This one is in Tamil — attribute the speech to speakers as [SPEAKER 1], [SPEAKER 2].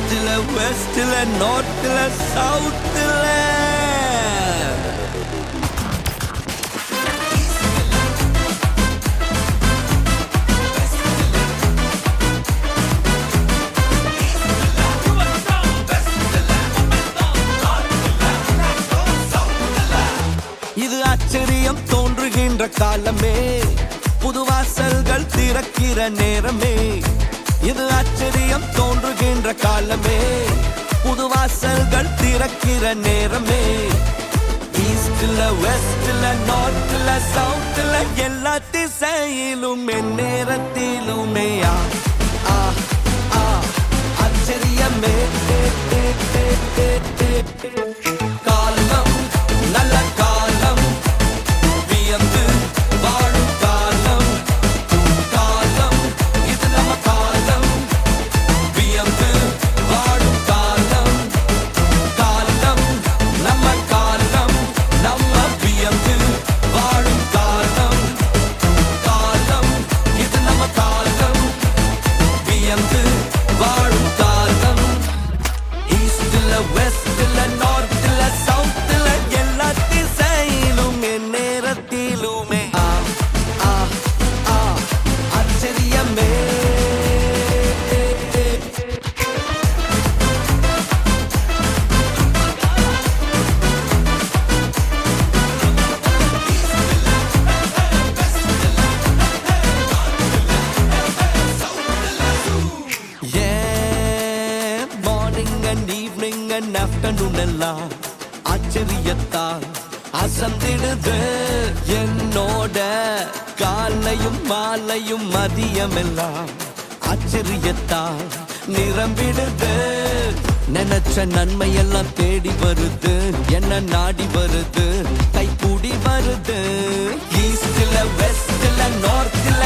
[SPEAKER 1] ஈஸ்ட்ல வெஸ்ட்ல நார்த்ல சவுத்ல இது ஆச்சரியம் தோன்றுகின்ற காலமே, புது வாசல்கள் திறக்கிற நேரமே. இது ஆச்சரியம் தோன்றுகின்ற காலமே, புது வாசல்கள் திறக்கிற நேரமே. ஈஸ்ட்ல வெஸ்ட்ல நார்த்ல சவுத்ல எல்லா திசையிலும் என் நேரத்திலுமே ஆச்சரியமே. காலம் நல்ல காலம், வியந்து வாழும் காலம். காலம் இது நம்ம காலம், வியந்து வாழும் காலம். காலம் நம்ம காலம், நம்ம வியந்து வாழும் காலம். காலம் இது நம்ம காலம், வியந்து வாழும் காலம். ஈஸ்ட்ல வெஸ்ட்ல நார்த்ல சவுத்ல எல்லா திசையிலும் என் நேரத்திலுமே ஆச்சரியமே. Morning and evening and afternoon எல்லாம் ஆச்சரியத்தால் அசந்திடுது என்னோட. காலையும் மாலையும் மதியம் எல்லாம் ஆச்சரியத்தால் நிரம்பிடுது. நினைச்ச நன்மை எல்லாம் தேடி வருது, என்ன நாடி வருது, கைகூடி வருது. ஈஸ்ட்ல வெஸ்ட்ல நார்த்ல